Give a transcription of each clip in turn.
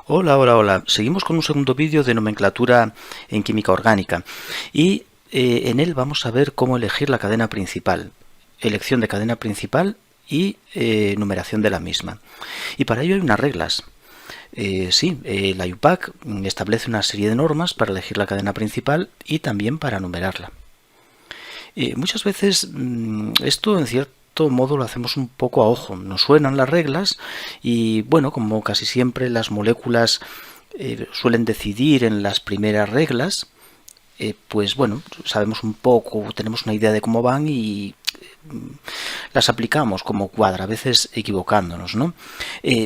Hola, hola, hola. Seguimos con un segundo vídeo de nomenclatura en química orgánica y en él vamos a ver cómo elegir la cadena principal, elección de cadena principal y numeración de la misma. Y para ello hay unas reglas. La IUPAC establece una serie de normas para elegir la cadena principal y también para numerarla. Muchas veces esto en cierto modo lo hacemos un poco a ojo. Nos suenan las reglas y bueno, como casi siempre las moléculas suelen decidir en las primeras reglas, pues bueno, sabemos un poco, tenemos una idea de cómo van y las aplicamos como cuadra, a veces equivocándonos, ¿no?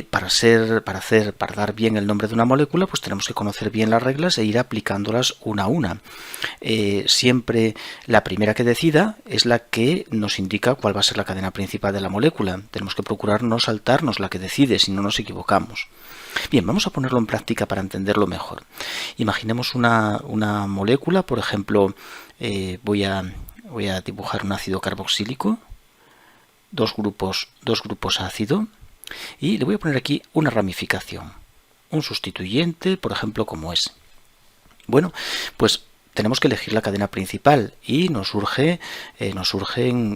Para dar bien el nombre de una molécula, pues tenemos que conocer bien las reglas e ir aplicándolas una a una. Siempre la primera que decida es la que nos indica cuál va a ser la cadena principal de la molécula. Tenemos que procurar no saltarnos la que decide, si no nos equivocamos. Bien, vamos a ponerlo en práctica para entenderlo mejor. Imaginemos una molécula, por ejemplo, voy a dibujar un ácido carboxílico, dos grupos ácido, y le voy a poner aquí una ramificación, un sustituyente, por ejemplo, como es. Bueno, pues tenemos que elegir la cadena principal y nos surgen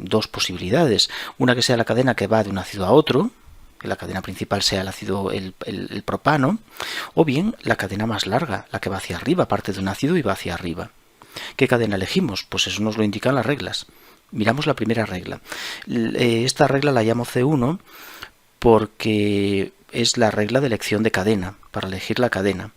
dos posibilidades. Una que sea la cadena que va de un ácido a otro, que la cadena principal sea el ácido, el propano, o bien la cadena más larga, la que va hacia arriba, parte de un ácido y va hacia arriba. ¿Qué cadena elegimos? Pues eso nos lo indican las reglas. Miramos la primera regla. Esta regla la llamo C1 porque es la regla de elección de cadena, para elegir la cadena.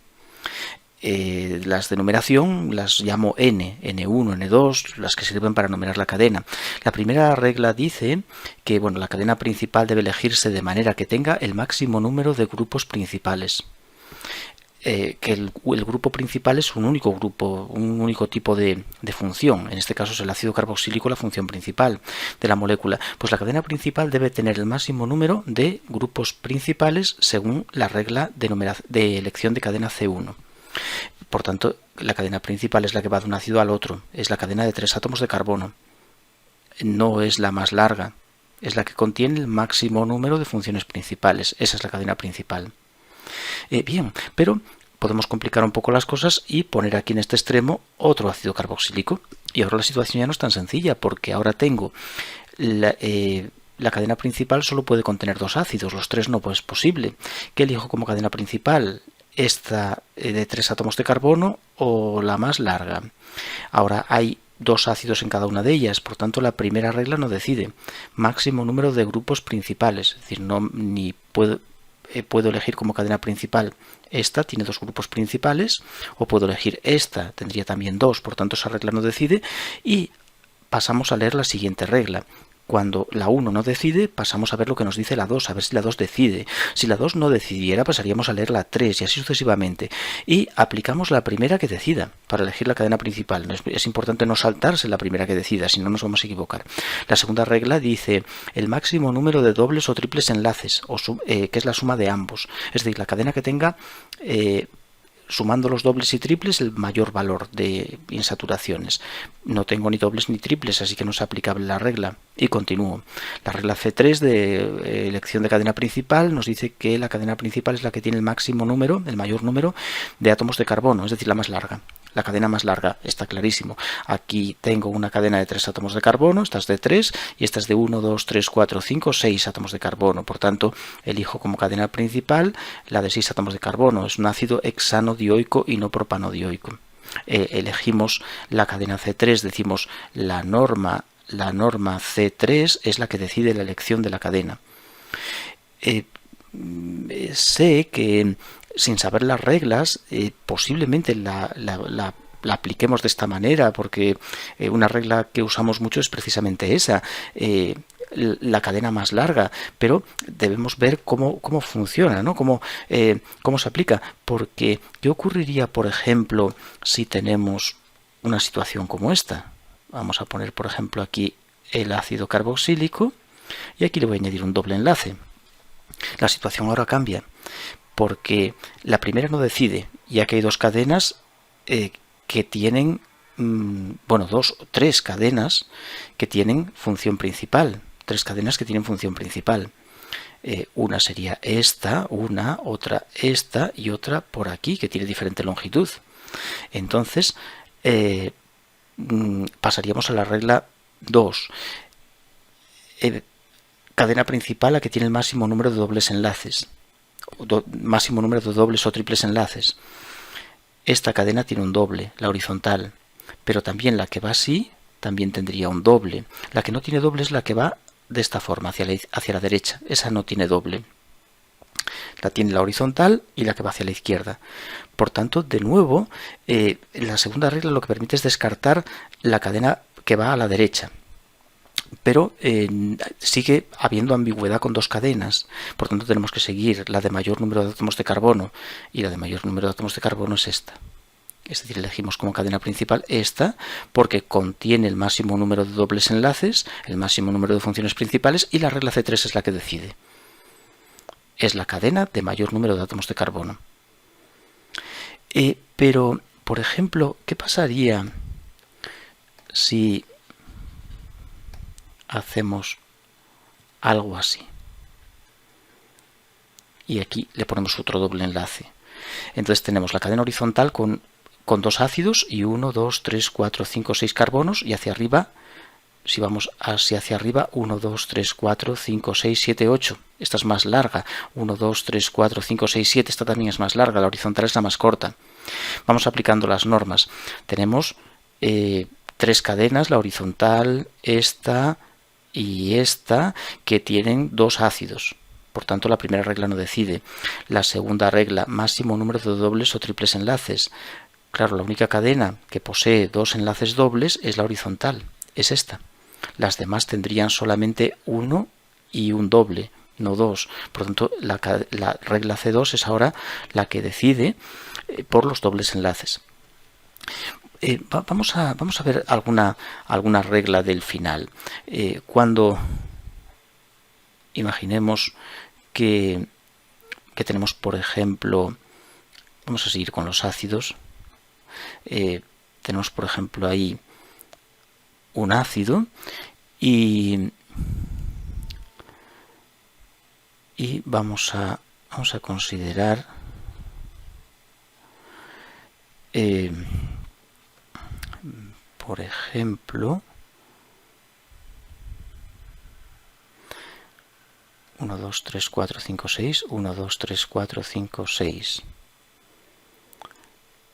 Las de numeración las llamo N, N1, N2, las que sirven para numerar la cadena. La primera regla dice que bueno, la cadena principal debe elegirse de manera que tenga el máximo número de grupos principales. Que el grupo principal es un único grupo, un único tipo de función. En este caso es el ácido carboxílico la función principal de la molécula. Pues la cadena principal debe tener el máximo número de grupos principales según la regla de elección de cadena C1. Por tanto, la cadena principal es la que va de un ácido al otro. Es la cadena de 3 átomos de carbono. No es la más larga. Es la que contiene el máximo número de funciones principales. Esa es la cadena principal. Bien, pero podemos complicar un poco las cosas y poner aquí en este extremo otro ácido carboxílico. Y ahora la situación ya no es tan sencilla porque ahora tengo la cadena principal solo puede contener dos ácidos, los tres no es posible. ¿Qué elijo como cadena principal? Esta de 3 átomos de carbono o la más larga. Ahora hay dos ácidos en cada una de ellas, por tanto la primera regla no decide. Máximo número de grupos principales, es decir, puedo elegir como cadena principal esta, tiene dos grupos principales, o puedo elegir esta, tendría también dos, por tanto esa regla no decide, y pasamos a leer la siguiente regla. Cuando la 1 no decide, pasamos a ver lo que nos dice la 2, a ver si la 2 decide. Si la 2 no decidiera, pasaríamos a leer la 3 y así sucesivamente. Y aplicamos la primera que decida para elegir la cadena principal. Es importante no saltarse la primera que decida, si no nos vamos a equivocar. La segunda regla dice el máximo número de dobles o triples enlaces, que es la suma de ambos. Es decir, la cadena que tenga sumando los dobles y triples el mayor valor de insaturaciones. No tengo ni dobles ni triples, así que no es aplicable la regla. Y continúo. La regla C3 de elección de cadena principal nos dice que la cadena principal es la que tiene el máximo número, el mayor número de átomos de carbono, es decir, la más larga. La cadena más larga, está clarísimo. Aquí tengo una cadena de 3 átomos de carbono, esta es de 3 y esta es de 1, 2, 3, 4, 5, 6 átomos de carbono. Por tanto, elijo como cadena principal la de 6 átomos de carbono. Es un ácido hexanodioico y no propanodioico. Elegimos la cadena C3, decimos la norma C3 es la que decide la elección de la cadena. Sé que sin saber las reglas posiblemente la apliquemos de esta manera porque una regla que usamos mucho es precisamente esa, la cadena más larga, pero debemos ver cómo funciona, ¿no? Cómo se aplica, porque ¿qué ocurriría, por ejemplo, si tenemos una situación como esta? Vamos a poner, por ejemplo, aquí el ácido carboxílico y aquí le voy a añadir un doble enlace. La situación ahora cambia porque la primera no decide, ya que hay dos cadenas que tienen, tres cadenas que tienen función principal, tres cadenas que tienen función principal. Una sería esta, una, otra esta y otra por aquí, que tiene diferente longitud. Entonces, pasaríamos a la regla 2. Cadena principal, la que tiene el máximo número de dobles enlaces. Máximo número de dobles o triples enlaces. Esta cadena tiene un doble, la horizontal, pero también la que va así también tendría un doble. La que no tiene doble es la que va de esta forma, hacia la derecha. Esa no tiene doble. La tiene la horizontal y la que va hacia la izquierda. Por tanto, de nuevo, la segunda regla lo que permite es descartar la cadena que va a la derecha. Pero sigue habiendo ambigüedad con dos cadenas. Por tanto, tenemos que seguir la de mayor número de átomos de carbono, y la de mayor número de átomos de carbono es esta. Es decir, elegimos como cadena principal esta porque contiene el máximo número de dobles enlaces, el máximo número de funciones principales, y la regla C3 es la que decide. Es la cadena de mayor número de átomos de carbono. Pero, por ejemplo, ¿qué pasaría si hacemos algo así? Y aquí le ponemos otro doble enlace. Entonces tenemos la cadena horizontal con dos ácidos y 1, 2, 3, 4, 5, 6 carbonos, y hacia arriba, si vamos hacia arriba, 1, 2, 3, 4, 5, 6, 7, 8. Esta es más larga. 1, 2, 3, 4, 5, 6, 7. Esta también es más larga. La horizontal es la más corta. Vamos aplicando las normas. Tenemos 3 cadenas, la horizontal, esta y esta, que tienen 2 ácidos. Por tanto, la primera regla no decide. La segunda regla, máximo número de dobles o triples enlaces. Claro, la única cadena que posee 2 enlaces dobles es la horizontal, es esta. Las demás tendrían solamente uno y un doble, no 2. Por lo tanto, la regla C2 es ahora la que decide por los dobles enlaces. Vamos a ver alguna regla del final. Cuando imaginemos que tenemos, por ejemplo, vamos a seguir con los ácidos. Tenemos, por ejemplo, ahí un ácido y vamos a considerar por ejemplo 1, 2, 3, 4, 5, 6, 1, 2, 3, 4, 5, 6,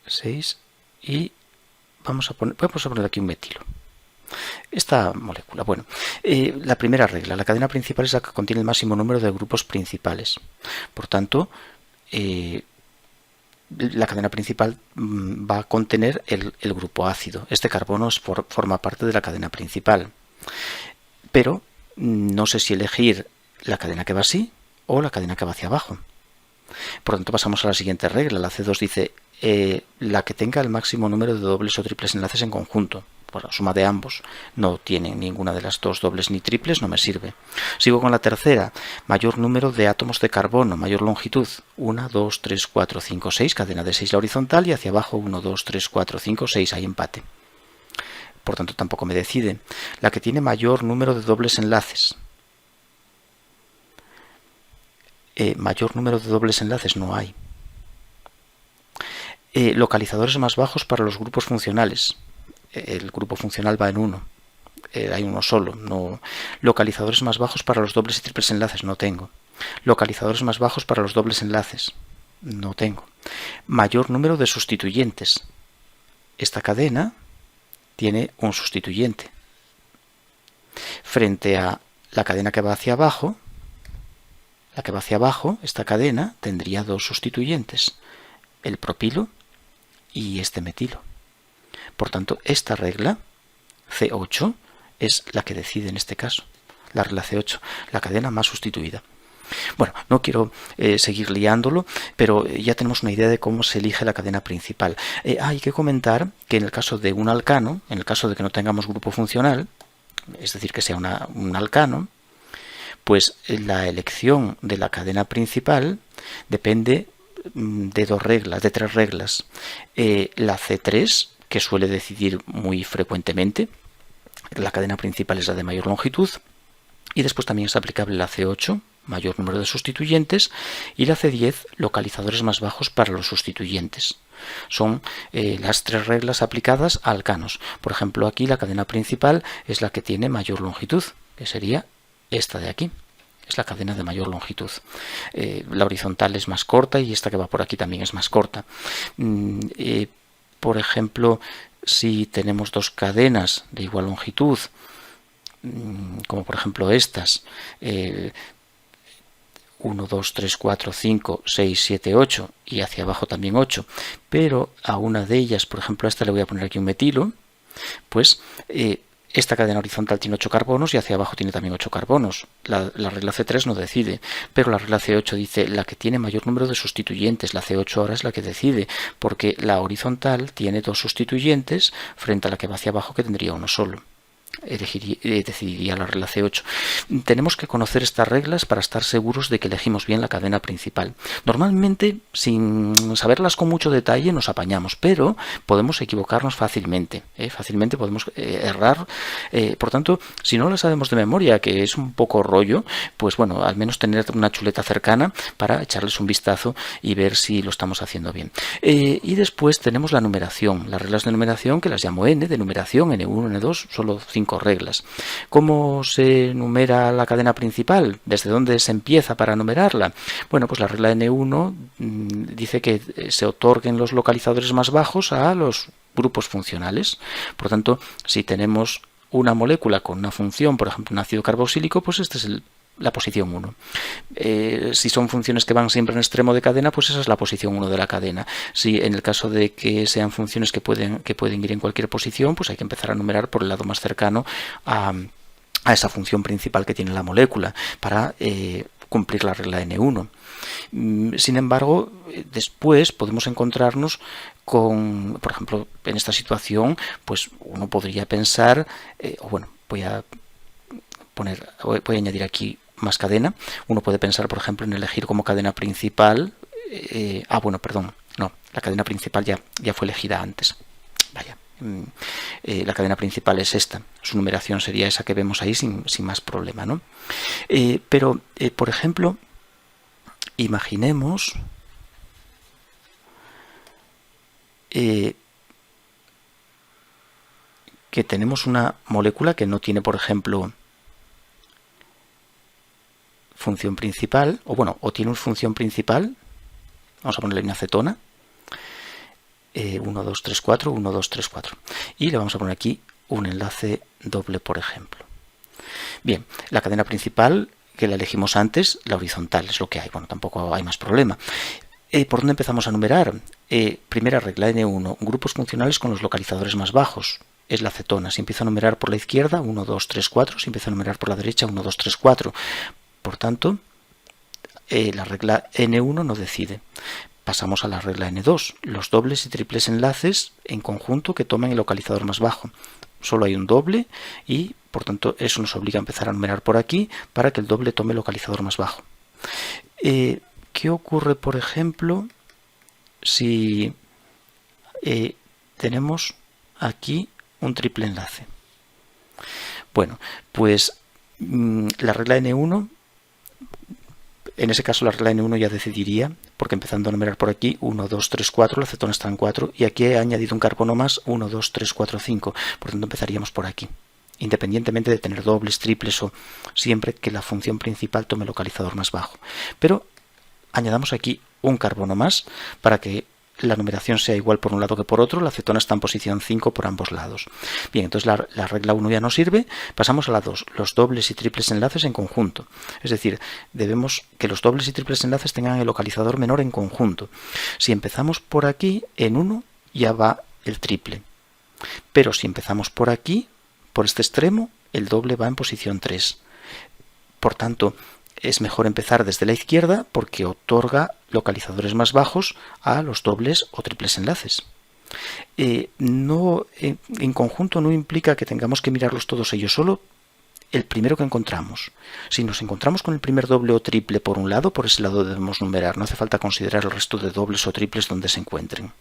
6, y vamos a poner aquí un metilo. Esta molécula, bueno, la primera regla, la cadena principal es la que contiene el máximo número de grupos principales. Por tanto, la cadena principal va a contener el grupo ácido. Este carbono forma parte de la cadena principal. Pero no sé si elegir la cadena que va así o la cadena que va hacia abajo. Por lo tanto, pasamos a la siguiente regla. La C2 dice la que tenga el máximo número de dobles o triples enlaces en conjunto. Por la suma de ambos. No tienen ninguna de las dos dobles ni triples, no me sirve. Sigo con la tercera. Mayor número de átomos de carbono, mayor longitud. 1, 2, 3, 4, 5, 6. Cadena de 6 la horizontal, y hacia abajo 1, 2, 3, 4, 5, 6. Hay empate. Por tanto, tampoco me decide. La que tiene mayor número de dobles enlaces. Mayor número de dobles enlaces no hay. Localizadores más bajos para los grupos funcionales. El grupo funcional va en 1. Hay uno solo. No. Localizadores más bajos para los dobles y triples enlaces. No tengo. Localizadores más bajos para los dobles enlaces. No tengo. Mayor número de sustituyentes. Esta cadena tiene un sustituyente. Frente a la cadena que va hacia abajo, esta cadena tendría 2 sustituyentes. El propilo y este metilo. Por tanto, esta regla, C8, es la que decide en este caso. La regla C8, la cadena más sustituida. Bueno, no quiero seguir liándolo, pero ya tenemos una idea de cómo se elige la cadena principal. Hay que comentar que en el caso de un alcano, en el caso de que no tengamos grupo funcional, es decir, que sea un alcano, pues la elección de la cadena principal depende de 2 reglas, de 3 reglas. La C3, que suele decidir muy frecuentemente, la cadena principal es la de mayor longitud, y después también es aplicable la C8, mayor número de sustituyentes, y la C10, localizadores más bajos para los sustituyentes. Son las tres reglas aplicadas a alcanos. Por ejemplo, aquí la cadena principal es la que tiene mayor longitud, que sería esta de aquí. Es la cadena de mayor longitud. La horizontal es más corta y esta que va por aquí también es más corta. Por ejemplo, si tenemos dos cadenas de igual longitud, como por ejemplo estas, 1, 2, 3, 4, 5, 6, 7, 8 y hacia abajo también 8, pero a una de ellas, por ejemplo a esta le voy a poner aquí un metilo, pues esta cadena horizontal tiene 8 carbonos y hacia abajo tiene también 8 carbonos. La regla C3 no decide, pero la regla C8 dice la que tiene mayor número de sustituyentes. La C8 ahora es la que decide, porque la horizontal tiene 2 sustituyentes frente a la que va hacia abajo, que tendría uno solo. Decidiría la regla C8. Tenemos que conocer estas reglas para estar seguros de que elegimos bien la cadena principal. Normalmente, sin saberlas con mucho detalle, nos apañamos, pero podemos equivocarnos fácilmente. Fácilmente podemos errar. Por tanto, si no la sabemos de memoria, que es un poco rollo, pues bueno, al menos tener una chuleta cercana para echarles un vistazo y ver si lo estamos haciendo bien. Y después tenemos la numeración. Las reglas de numeración, que las llamo N, de numeración, N1, N2, solo 5 reglas. ¿Cómo se numera la cadena principal? ¿Desde dónde se empieza para numerarla? Bueno, pues la regla N1 dice que se otorguen los localizadores más bajos a los grupos funcionales. Por tanto, si tenemos una molécula con una función, por ejemplo un ácido carboxílico, pues esta es la posición 1. Si son funciones que van siempre en extremo de cadena, pues esa es la posición 1 de la cadena. Si en el caso de que sean funciones que pueden ir en cualquier posición, pues hay que empezar a numerar por el lado más cercano a esa función principal que tiene la molécula para cumplir la regla N1. Sin embargo, después podemos encontrarnos con, por ejemplo, en esta situación, pues uno podría pensar, voy a añadir aquí más cadena. Uno puede pensar, por ejemplo, en elegir como cadena principal. La cadena principal ya fue elegida antes. Vaya. La cadena principal es esta. Su numeración sería esa que vemos ahí sin más problema, ¿no? Por ejemplo, imaginemos que tenemos una molécula que no tiene, por ejemplo, función principal, o tiene una función principal. Vamos a ponerle una acetona. 1, 2, 3, 4, 1, 2, 3, 4. Y le vamos a poner aquí un enlace doble, por ejemplo. Bien, la cadena principal que la elegimos antes, la horizontal, es lo que hay. Bueno, tampoco hay más problema. ¿Por dónde empezamos a numerar? Primera regla, N1, grupos funcionales con los localizadores más bajos. Es la acetona. Si empiezo a numerar por la izquierda, 1, 2, 3, 4. Si empiezo a numerar por la derecha, 1, 2, 3, 4. Por tanto, la regla N1 no decide. Pasamos a la regla N2, los dobles y triples enlaces en conjunto que tomen el localizador más bajo. Solo hay un doble y, por tanto, eso nos obliga a empezar a numerar por aquí para que el doble tome el localizador más bajo. ¿Qué ocurre, por ejemplo, si tenemos aquí un triple enlace? Bueno, pues la regla N1, en ese caso la regla N1 ya decidiría, porque empezando a numerar por aquí, 1, 2, 3, 4, la acetona está en 4, y aquí he añadido un carbono más, 1, 2, 3, 4, 5, por tanto empezaríamos por aquí, independientemente de tener dobles, triples o siempre que la función principal tome el localizador más bajo. Pero añadamos aquí un carbono más para que la numeración sea igual por un lado que por otro. La acetona está en posición 5 por ambos lados. Bien, entonces la regla 1 ya no sirve. Pasamos a la 2, los dobles y triples enlaces en conjunto. Es decir, debemos que los dobles y triples enlaces tengan el localizador menor en conjunto. Si empezamos por aquí, en 1 ya va el triple. Pero si empezamos por aquí, por este extremo, el doble va en posición 3. Por tanto, es mejor empezar desde la izquierda porque otorga localizadores más bajos a los dobles o triples enlaces. En conjunto no implica que tengamos que mirarlos todos ellos, solo el primero que encontramos. Si nos encontramos con el primer doble o triple por un lado, por ese lado debemos numerar. No hace falta considerar el resto de dobles o triples donde se encuentren.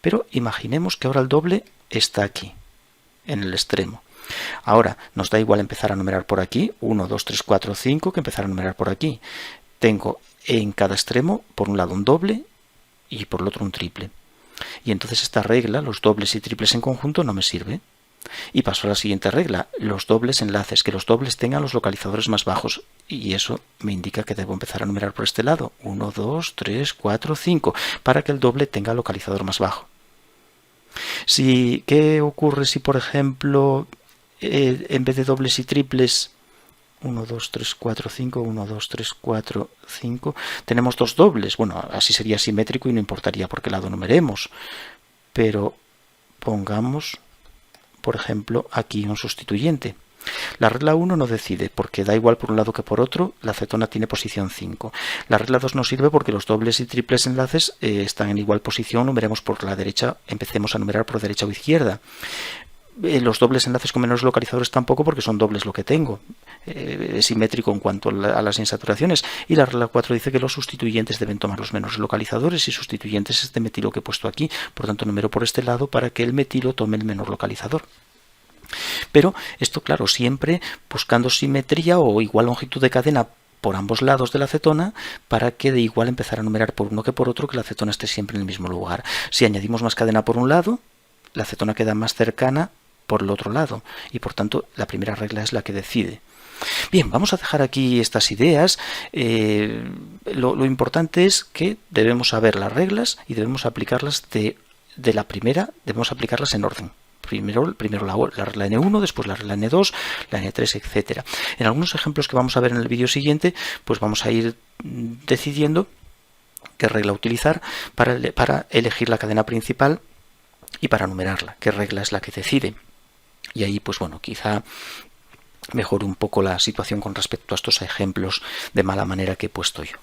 Pero imaginemos que ahora el doble está aquí, en el extremo. Ahora, nos da igual empezar a numerar por aquí, 1, 2, 3, 4, 5, que empezar a numerar por aquí. Tengo en cada extremo, por un lado un doble y por el otro un triple. Y entonces esta regla, los dobles y triples en conjunto, no me sirve. Y paso a la siguiente regla, los dobles enlaces, que los dobles tengan los localizadores más bajos. Y eso me indica que debo empezar a numerar por este lado. 1, 2, 3, 4, 5, para que el doble tenga localizador más bajo. ¿Qué ocurre si, por ejemplo, en vez de dobles y triples, 1, 2, 3, 4, 5, 1, 2, 3, 4, 5, tenemos dos dobles? Bueno, así sería simétrico y no importaría por qué lado numeremos. Pero pongamos, por ejemplo, aquí un sustituyente. La regla 1 no decide, porque da igual por un lado que por otro, la cetona tiene posición 5. La regla 2 no sirve porque los dobles y triples enlaces están en igual posición, numeremos por la derecha, empecemos a numerar por derecha o izquierda. Los dobles enlaces con menores localizadores tampoco, porque son dobles lo que tengo. Es simétrico en cuanto a las insaturaciones. Y la regla 4 dice que los sustituyentes deben tomar los menores localizadores, y sustituyentes es este metilo que he puesto aquí. Por tanto, numero por este lado para que el metilo tome el menor localizador. Pero esto, claro, siempre buscando simetría o igual longitud de cadena por ambos lados de la cetona, para que de igual empezar a numerar por uno que por otro, que la cetona esté siempre en el mismo lugar. Si añadimos más cadena por un lado, la cetona queda más cercana por el otro lado, y por tanto la primera regla es la que decide. Bien, vamos a dejar aquí estas ideas. Lo importante es que debemos saber las reglas y debemos aplicarlas de la primera, debemos aplicarlas en orden. Primero la regla N1, después la regla N2, la N3, etc. En algunos ejemplos que vamos a ver en el vídeo siguiente, pues vamos a ir decidiendo qué regla utilizar para elegir la cadena principal y para numerarla, qué regla es la que decide. Y ahí, pues bueno, quizá mejore un poco la situación con respecto a estos ejemplos de mala manera que he puesto yo.